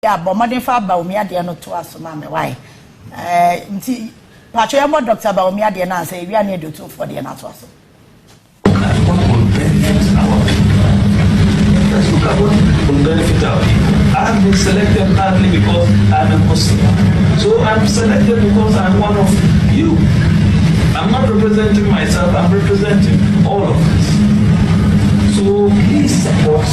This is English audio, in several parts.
ya bo modern fa ba omi ade no to asoma me why nti pacho ya mo doctor ba omi ade na say wi ane do Otumfo de na to aso I've been selected partly because I'm a Muslim. So I'm selected because I'm one of you. I'm not representing myself, I'm representing all of us. So please support.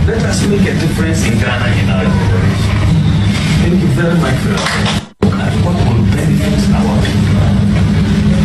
Let us make a difference in Ghana in our generation. Thank you very much for your and what will benefit our people.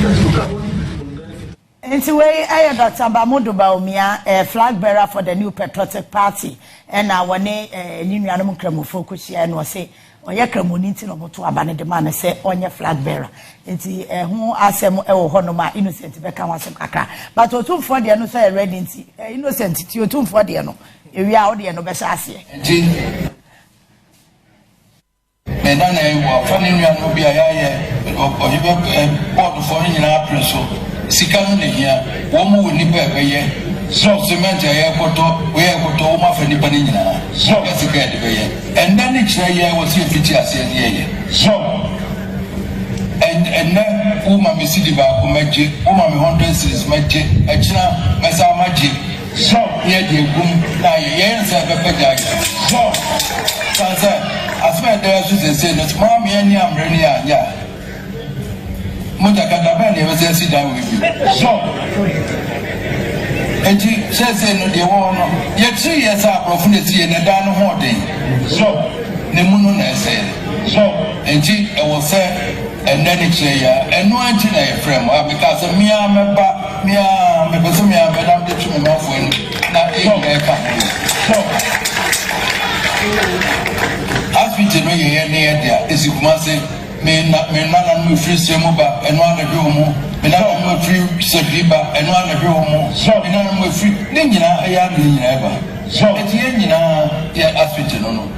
Let's look at what will benefit. Anyway, I am Dr. Bamudu Baumia, a flag bearer for the new Patriotic Party, and I want a new animal cremo focus here and was say, or your community no to abandon the man say on your flag bearer. Nti who asem e wo hono ma innocent be kan wasem kakra but Otumfo de no say ready nti innocent ti Otumfo de no ewi a wo de no be sha ase nti me na na wo fa ne nua no bia ya ye ohibe board for nyina preso sika no ne hia wo mu ni ba be ye so cement ya koto we koto wo ma fa ni ba ne nyina so sika de be ye and then it ye wo si fiti ase ne ye so and na uma me sidi ba ko maji uma me 100 series maji achina mesa maji so ye de gum na ye nsa be peja so sansa asma da su se no ma me ani amre ni anya muta kada ba ne be se da we bi so enti se no de wo no ye tri ye sa profu ne tie ne da no ho den so ne mu no na ese so enti e wo se and then it's a no anti frame because me person me madam de me ma fo na e ka so hospital no ye ne dia esi Kumasi me na no free semu ba eno ana hwe omo me na no free sebiba eno ana hwe omo so me na no free ne nyina ya ne nyina ba so eti ye nyina ya hospital no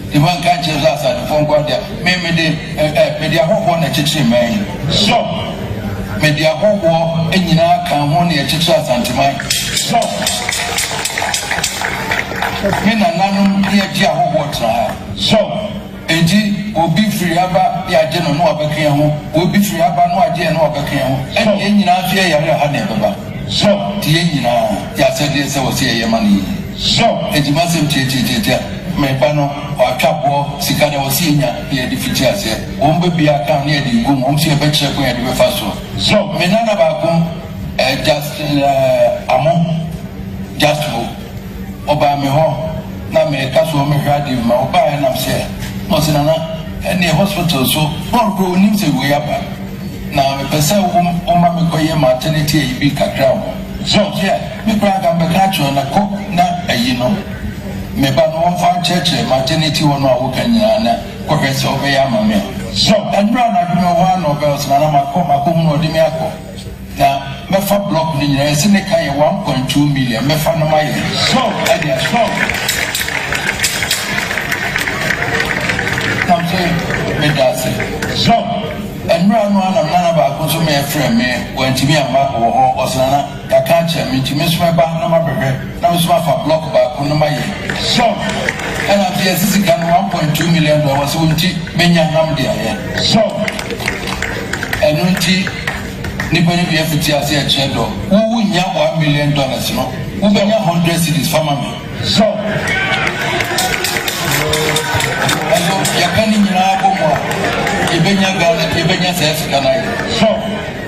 the one can't change us at the phone call there. Media home na chichi man. So, media home and you know, come on your chichas and mine. So, men are none near Jahoo water. So, and will be free about the idea no Abacamo, will be free about no idea no Abacamo, and you know, I never. So, the Yenina, yes, I was here money. So, and you mustn't teach me pano or chapo sikana osinya ye difficulty ombe bia kan ye di gum omsi be che ko ye di faso so me nana ba ko just amo just oba me ho na me kaso me hwade ma oba ya na se mo se nana ene hospital so all go nim se we aba na me pese o ma me ko ye maternity e bi kakra so yeah me pra ga be ka cho na ko na ayino me ba no fan church maternity one no awokanya na professor obeya mame so and run na do one of us na makom no de me akọ na me fa block ni nyina ese ne kai 1.2 million me fa no maye so and they so come say me dase so and run no na na ba ko so me frame me wanti me ama wo ho osana ka ka che me ntimi so ba na ma bebe na me so fa block ba ko no maye so and I'm here this is $1.2 million unti menya nam dia ye so and unti ni bani bi afiti ase a chedo wo nya $1 million no wo benya 100 cedis fama me so aso yakani nyina bomo ibenya gale ibenya ses kana so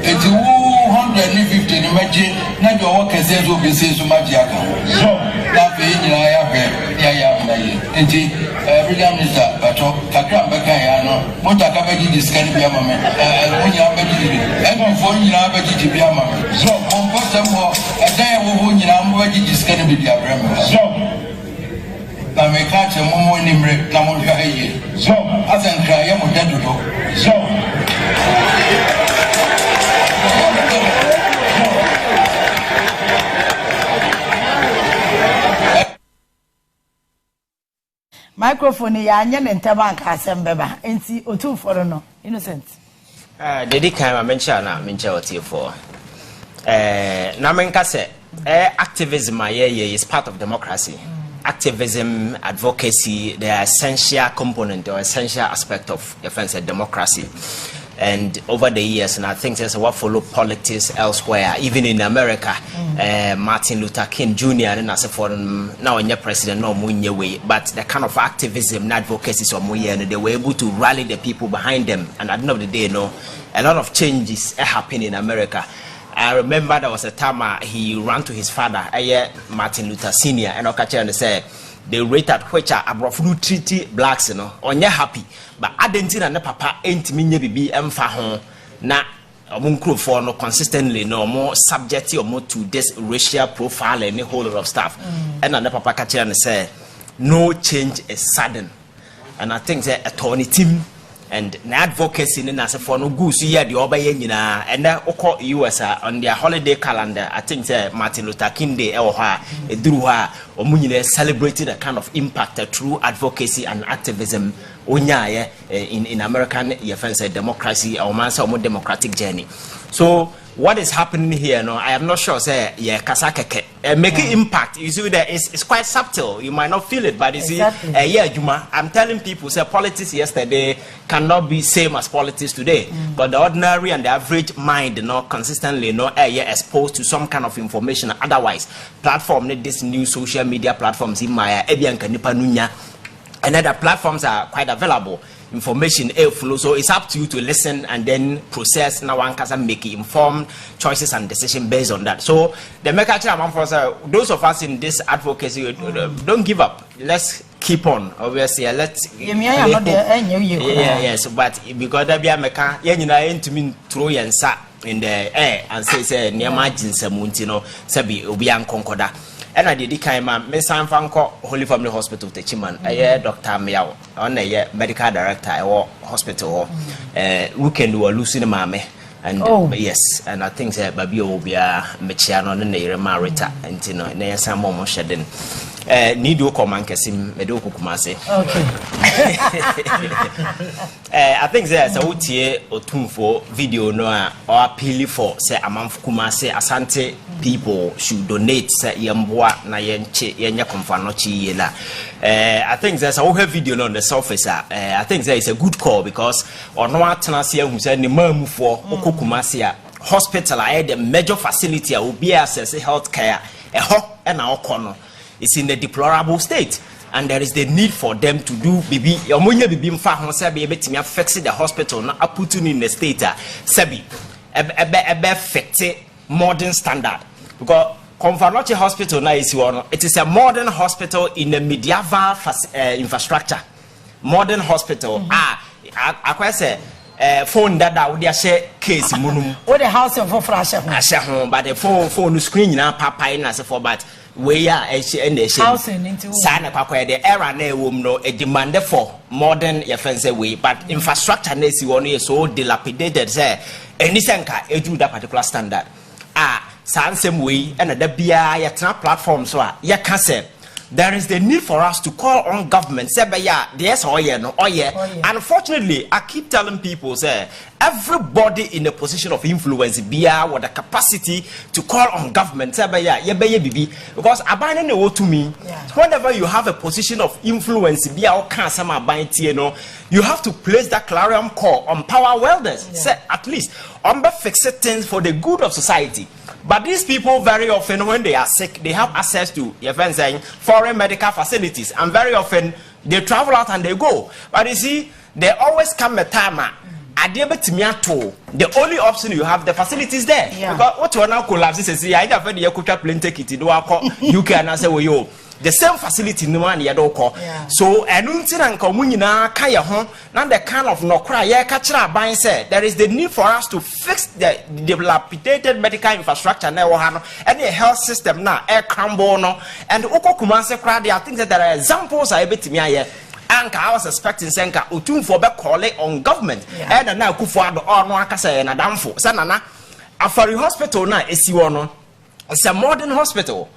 eti wo 150 ni maji na jo wo kese zo bi se so maji aka so na be nyina ya hwe ya na ye enti William Minister bato kakra mbeka ya no mota ka baji discount bi ama me munya baji e fo nyina baji bi ama me so komposta mo edan wo nyina mo baji discount bi dia bra me so na me ka che mo ni mre na mo hwa ye so asan kra ya mo dadodo so microphone ya anya ne ntama nka asem beba enti Otumfo no innocent dedi kan ma mencha na mencha otiefo na menka se activism is part of democracy activism, advocacy, they are essential component or essential aspect of defense and democracy. And over the years, and I think there's what follow politics elsewhere, even in America. Martin Luther King Jr. and as for now, in your president, no more way, but the kind of activism and advocacy, so they were able to rally the people behind them. And at the end of the day, a lot of changes happen in America. I remember there was a time he ran to his father, Martin Luther Sr., and Okache said, the rate at which Abrofru treaty blacks, on your happy, but I didn't see that papa ain't me be emfa na for no consistently no more subject or more to this racial profile and a whole lot of stuff. And the papa catch and say, no change is sudden. And I think that attorney team and advocacy in as for no goose here the obayena and then US on their holiday calendar. I think Martin Luther King Day or celebrated a kind of impact through advocacy and activism in American defense democracy or more democratic journey. So what is happening here? I am not sure. Say, kasakeke making impact. You see that it's quite subtle. You might not feel it, but you see, Juma. I'm telling people, say politics yesterday cannot be same as politics today. But the ordinary and the average mind, consistently, exposed to some kind of information. Otherwise, platform this new social media platforms in Maya, and other platforms are quite available. Information flow, so it's up to you to listen and then process. Now one can make informed choices and decisions based on that. So the those of us in this advocacy, don't give up. Let's keep on. Obviously, let's. Yes, but because there be a meka, to mean throw and sat in the air and say near margins, sabi obian concorda. And I did Messan Fanko Holy Family Hospital Techiman, Dr. Miao, on a medical director or hospital, who can do a lucid mame. And yes, and I think that Baby will be a Mechiano and a Marita, and near some more shedding. Nido Komankasim, Medoku Kumasi. Okay. I think there's a Otumfo video or appeal for say among Kumasi Asante people should donate say Yambwa na yenya Konfanochi yela. I think there's a whole video on the surface. I think there is a good call because on what Tanasia who said the Mamu for Okukumasia hospital the major facility will be access health care a hawk and our corner. It's in a deplorable state, and there is the need for them to do baby. Omonya bibi mfa ho se be betimi affect the hospital na aputu in the state sebi ebe affect modern standard because Confanoche Hospital na is one. It is a modern hospital in a medieval infrastructure. Modern hospital. I say phone that would share case munum. What the house of flash home, but the phone screen na papa in as for but we are housing into Sana Papa, the era no a demand for modern offensive way, but infrastructure is so dilapidated, say, and this anchor do that particular standard. Same way, and the BI platform, so ya can say. There is the need for us to call on government. Say, yes, Unfortunately, I keep telling people, say, everybody in a position of influence, with the capacity to call on government. Say, because abandoning the to me, whenever you have a position of influence, you have to place that clarion call on power welders. Say, at least, fix things for the good of society. But these people very often, when they are sick, they have access to foreign medical facilities, and very often they travel out and they go. But you see, they always come a time. The only option you have, the facilities there. Because what you are now collapse is I have heard you could plane take it. You can answer with you. The same facility no one yadoko. So na kaya hon now the kind of no cry catcher said there is the need for us to fix the dilapidated medical infrastructure now and the health system now air crumble no and Kumasi crowd. I think that there are examples I bet me here. I was expecting Senka Otumfo be calling on government and now Akufo-Addo or no akasa na damfo sanana Afari hospital na esi wono. It's a modern hospital.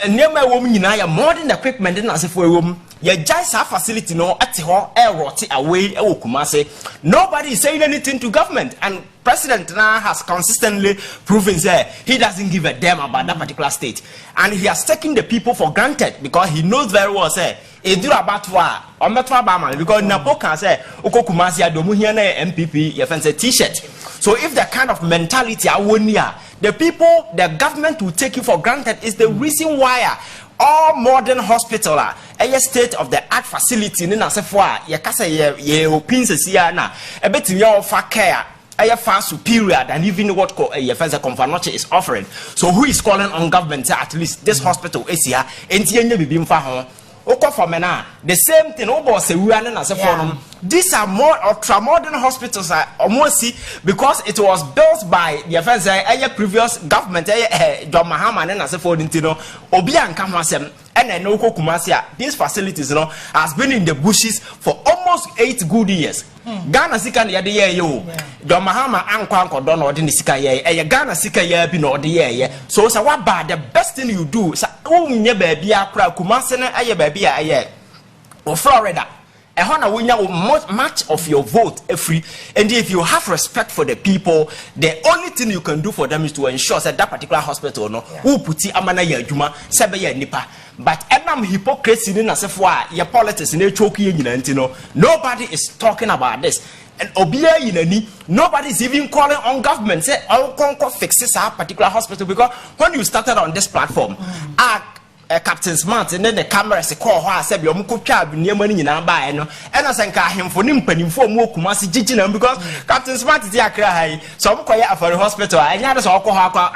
nema wom nyina ya modern equipment na asefo ewom ya just a facility no ate ho rot away e Kumasi. Nobody is saying anything to government, and President now has consistently proven that he doesn't give a damn about that particular state, and he has taken the people for granted because he knows very well say edu abatwa ometwa ba because Napo can say uko Kumasi adomu here na MPP ye fancy t-shirt. So if the kind of mentality awonia, the people, the government will take you for granted is the reason why all modern hospital a state of the art facility ni na sefo a ye kasa ye opins sia na ebetimi offer care far superior than even what Confanoche is offering. So who is calling on government say at least this hospital is here enti enye bibi mfa ho the same thing these are more ultra-modern hospitals because it was built by the previous government John Mahama these facilities has been in the bushes for almost 8 good years. Ghana sika na yade ye yo John Mahama ankwa don odi ni sika ye Ghana sika ye bi na odi ye so say what bad the best thing you do say wonye ba bia akra Kumasi na aye ba bia aye or Florida much of your vote free, and if you have respect for the people, the only thing you can do for them is to ensure that particular hospital who put amana ya juma sebe ya nipa. But enam hypocrisy in asefwa your politics in choki nobody is talking about this. And obia inani, nobody is even calling on government say I'll fix this particular hospital, because when you started on this platform, Captain Smart and then the camera say call her said you could cab near money in our buy and I think him for him penny for more Kumasi Jijin because Captain Smart is here cry some quiet for the hospital and others alcohol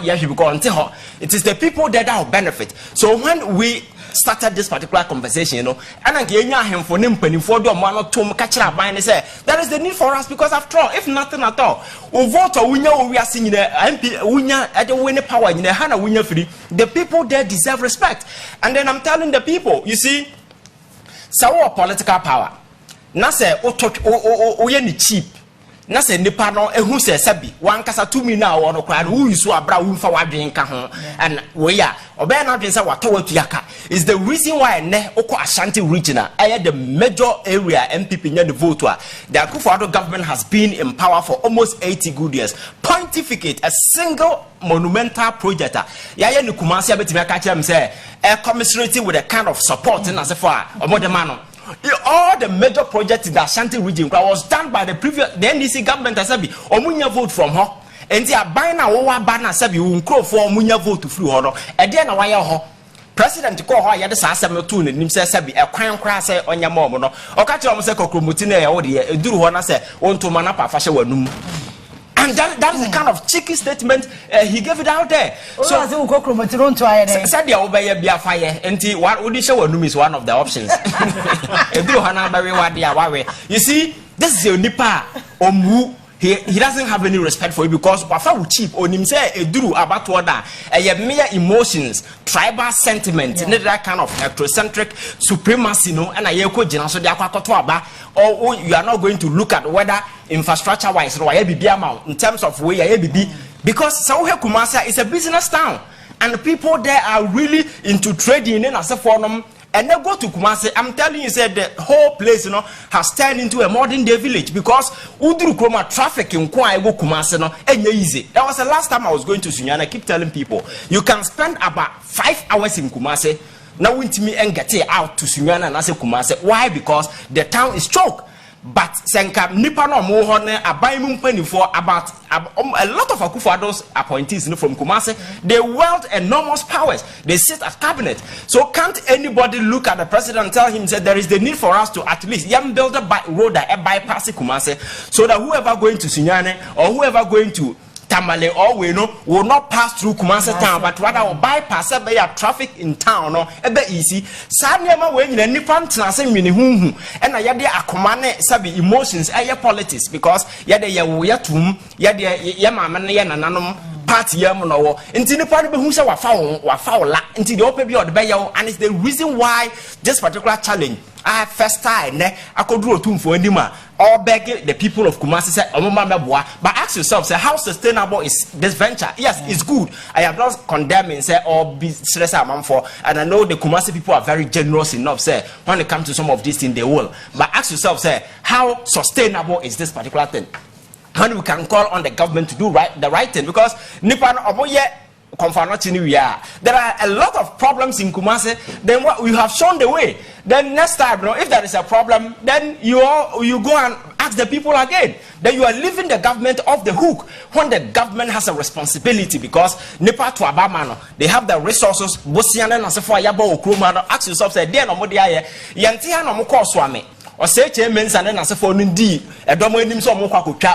yes you go until her. It is the people that are benefit. So when we started this particular conversation, and I gave him for him penny for the man or two catch up by and say there is the need for us, because after all, if nothing at all, we vote or we know we are seeing the MP winya at the winning power in the Hana winner free. The people there deserve respect. And then I'm telling the people, you see, so political power. Nase o ye cheap. Nase nipa no ehu se sabi wan kasa tumi na wo no kra no yusu abra wo mfa wadwen ka ho and we ya obe na dwen say wato watuaka is the reason why ne oko Ashanti regional the major area MPP nya the vote the Akufo-Addo government has been in power for almost 80 good years. Pontificate a single monumental project ya ni Kumasi abetimi aka kire say commiserating with a kind of support in as far omodemano. All the major projects in the Ashanti region was done by the NDC government. I said, Omunya vote from her, and they are buying our banner. Sabi unkro for Omunya vote to flew her. And then why her president call her yada sasam tune and himself sabi a crown crass on your mom. No, or catch your muscle cromutine or the do one. I say, on to manapa fashion. And that is the kind of cheeky statement he gave it out there. So said the obey be a fire and what would you show is one of the options. You see, this is your nipa omu. He doesn't have any respect for you because wafa cheap on him say eduru about water mere emotions, tribal sentiment, that kind of ethnocentric supremacy and so or you are not going to look at whether infrastructure wise in terms of where because Kumasi is a business town and people there are really into trading in as a forum. And then go to Kumasi. I'm telling you, said the whole place, has turned into a modern day village because Udru Kroma traffic in Kwa Kumasi, and easy. That was the last time I was going to Sunyana. I keep telling people, you can spend about 5 hours in Kumasi. Now, with me and get out to Sunyana and I say Kumasi. Why? Because the town is choked. But Senka Nipano Mohone Abaimum penny for about a lot of Akufo-Addo's appointees from Kumasi, they wield enormous powers. They sit at cabinet. So can't anybody look at the president and tell him that there is the need for us to at least build a road that bypass Kumasi so that whoever going to Sunyane or whoever going to Tamale or we will not pass through Kumasi town, but rather will bypass traffic in town or easy. Sadly, when you nipan transin mini and I yade akomane sabi emotions politics because yade yatum yade yamama party yamuno until the party who say wafaula until the open or the bayo, and it's the reason why this particular challenge I first time I could do Otumfo Ndima or beg the people of Kumasi say but ask yourself, say, how sustainable is this venture? Yes, it's good. I am not condemning, say, or be stressed amount for, and I know the Kumasi people are very generous enough, say, when it comes to some of these things, they will. But ask yourself, say, how sustainable is this particular thing? When we can call on the government to do the right thing, because Nipan Oboye. There are a lot of problems in Kumasi. Then what we have shown the way. Then next time, if there is a problem, then you go and ask the people again. Then you are leaving the government off the hook when the government has a responsibility, because Nipa to Abamano, they have the resources. Ask yourself, say, dear no modia yantia no moko swami. Or say means and then as a phone indeed a domain so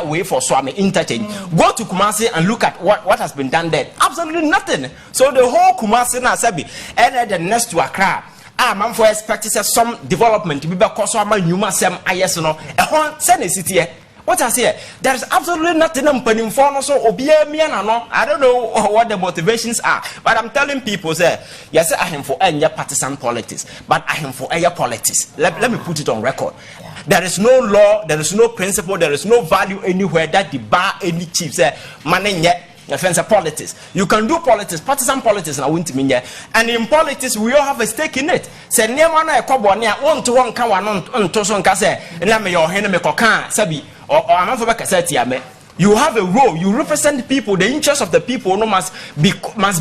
way for Swami interchange. Go to Kumasi and look at what has been done there. Absolutely nothing. So the whole Kumasi na Sabi and the next to Accra. Man for expecting some development to be because of my Numa Sem Ayesno. A Senate city. What I say, there is absolutely nothing I'm putting for so I don't know what the motivations are, but I'm telling people, say, yes, I am for any partisan politics, but I am for air politics. Let me put it on record. Yeah. There is no law, there is no principle, there is no value anywhere that the bar any chief say, money yet. Offense politics. You can do politics, partisan politics, and I won't mean and in politics, we all have a stake in it. Say, near one a couple near 1-to-1 can on Toson Case, and let me your hand me cocan, Sabi, or I'm not for Cassette. You have a role, you represent people, the interests of the people no must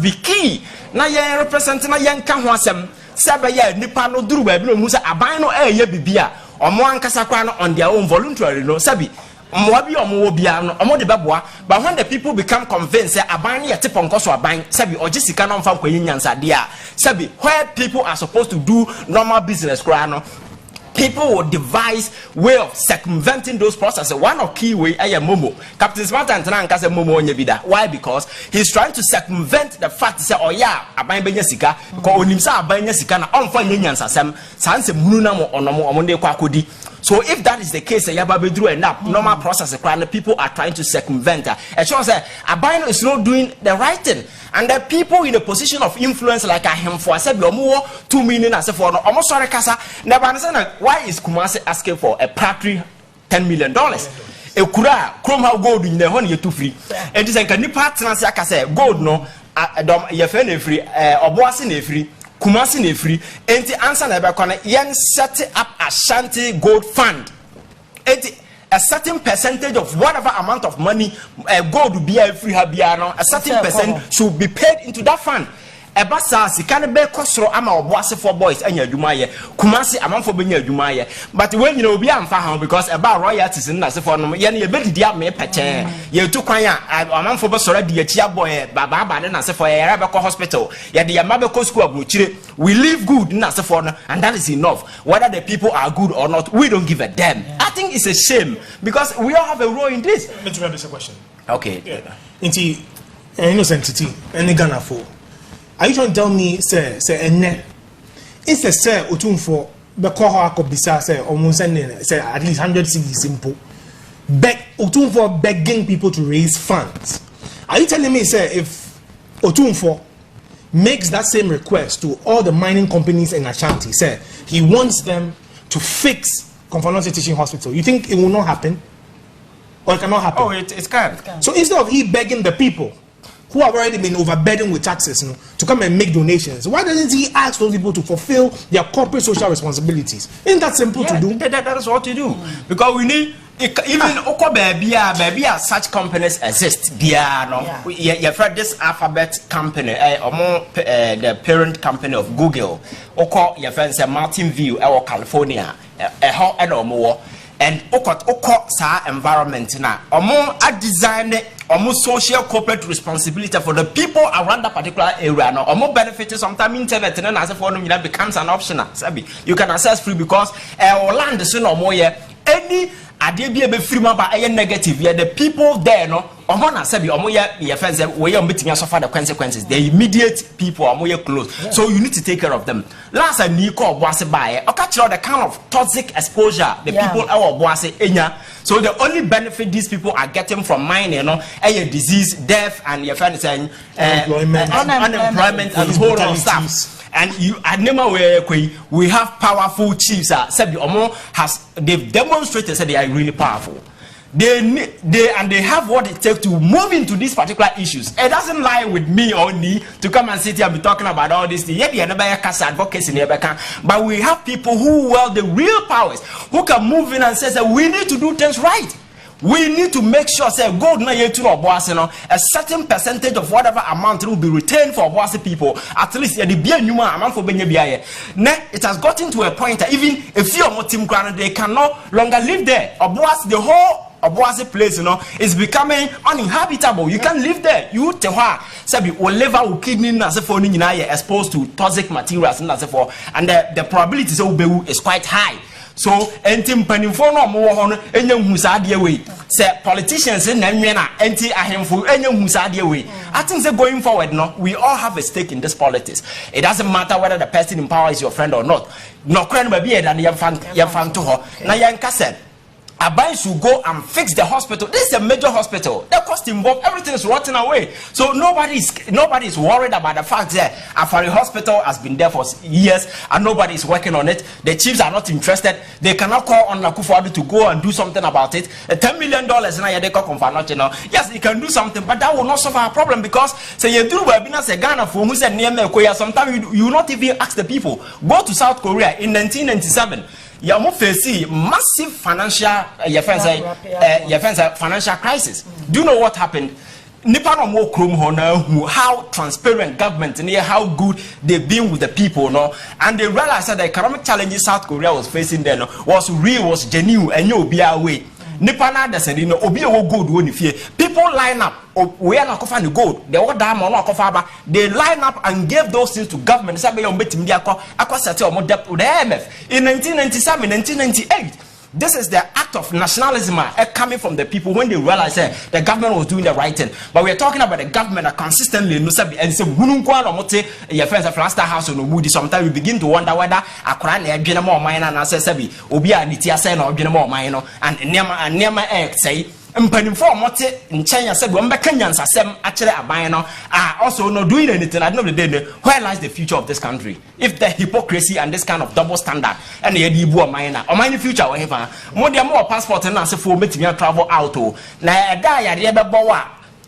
be key. Now you representing a young Kanwasem, Sabaya, Nipano Duru, Musa, Abino, Bibia, or Moankasakwana on their own voluntary, no Sabi. But when the people become convinced that abani a tip on cost or buying sabi or just can found sabi where people are supposed to do normal business, people will devise way of circumventing those processes. One of key way I am Momo. Captain Smart and Tanaka said Momo Nyebida. Why? Because he's trying to circumvent the fact say, oh yeah, Abai Benyasika, Koonimsa Abanyasika, on for Yans Assam, Sanse Munamo or Nomo Amonde Kwakudi. So if that is the case, normal process, the people are trying to circumvent. It shows that Abino is not doing the right thing. And the people in a position of influence like him for I said, 2 million as a for almost sorry, Casa. Never understand why is Kumasi asking for a paltry $10 million? A kura, chrome how gold in the honey you too free. And this can you partner say gold no, you're free, or bossing free. Kumasi ne free enti answer na ebekona yen set up a Ashanti gold fund enti a certain percentage of whatever amount of money gold be free habiano a certain percent should be paid into that fund. Ebasa sikane be kosoro ama oboase for boys anya adwuma ye Kumasi amanfo benya adwuma ye but when you know be amfa ha because eba royalties na se for no ye na ye bedidi ame peche ye tu kwan a amanfo be soro de achi aboy baba na se for ye be ko hospital ye de mabe ko school abrochire we live good na se for no and that is enough. Whether the people are good or not, we don't give a damn. I think it's a shame because we all have a role in this. Let me try this question. Okay. Inti innocentity any Ghana for. Are you trying to tell me, say, it's a say Otumfo, the Koha Kobisa, say, almost say at least 100 cities simple. Otumfo begging people to raise funds. Are you telling me, say, if Otumfo makes that same request to all the mining companies in Ashanti, say, he wants them to fix Konfano Teaching Hospital, you think it will not happen? Or it cannot happen? Oh, it can. So instead of he begging the people, who have already been overburdened with taxes, to come and make donations, why doesn't he ask those people to fulfill their corporate social responsibilities? Isn't that simple to do? That is what you do. Because we need, even such companies exist. You've heard this Alphabet company, the parent company of Google, your friends Mountain View, California, and environment now. A design social corporate responsibility for the people around that particular area. Now, or more benefits sometimes internet and as a phone becomes an option. You can access free because land is no more any idea be free by a negative. The people there no we are meeting suffer the consequences. The immediate people are more close. So you need to take care of them. Last and Nico was by the kind of toxic exposure the people our boss enya. So the only benefit these people are getting from mining, a disease, death, and your friend saying unemployment and whole lot of stuff. and you anema we have powerful chiefs said they've demonstrated that they are really powerful. They have what it takes to move into these particular issues. It doesn't lie with me only to come and sit here and be talking about all this thing. But we have people who wield the real powers, who can move in and say that we need to do things right. We need to make sure say gold na yetu no a certain percentage of whatever amount will be retained for Obuasi people. At least the bia nyuma amount for benye biaye. It has gotten to a point that even if you are team ground, they can no longer live there. Obuasi, the whole Obuasi place, is becoming uninhabitable. You can't live there. You tehwa sabi whatever kidney na se for ni exposed to toxic materials and so and the probability is quite high. So enti mpanimfo no mo ho no enya husade we say politicians na nwena enti ahemfo enya husade we. I think say going forward we all have a stake in this politics. It doesn't matter whether the person in power is your friend or not. No kran ba bi e dan yemfan to ho na yanka said Abai should go and fix the hospital. This is a major hospital. The cost involved, everything is rotting away. So nobody is worried about the fact that Afari hospital has been there for years and nobody is working on it. The chiefs are not interested. They cannot call on Akufo-Addo to go and do something about it. $10 million yes, he can do something, but that will not solve our problem because say you do webinars a Ghana for who said sometimes you will not even ask the people. Go to South Korea in 1997. You face massive financial financial crisis. Do you know what happened? How transparent government and how good they've been with the people, and they realized that the economic challenges South Korea was facing then was real, was genuine, and you'll be away. Nipana descend, obi o gold woni fie. People line up. We are not the gold. They what damn on they line up and gave those things to government. Say be on betim dia akwa settle mo debt with the IMF in 1997, 1998. This is the act of nationalism coming from the people when they realized the government was doing the right thing. But we are talking about the government that consistently and say your friends of Rasta House on Moody. Sometimes we begin to wonder whether Akran a general minor and say Obia Nitia say no general minor and Nema say Mpanimfo mote nchenya said we Kenyans asem actually aban also not doing anything. I know the day where lies the future of this country if the hypocrisy and this kind of double standard and the ibu minor or my future whatever more passport and as for me to travel out na da ya de bebowa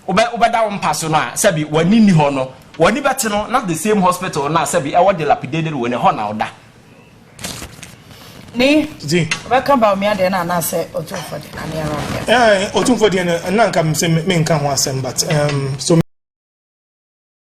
obeda won paso no sabi wani ni ho no wani bete no not the same hospital na sabi e what dilapidated when ho na oda ni welcome ba me ade na say Otumfo de na Otumfo de na nka me nka ho asem but so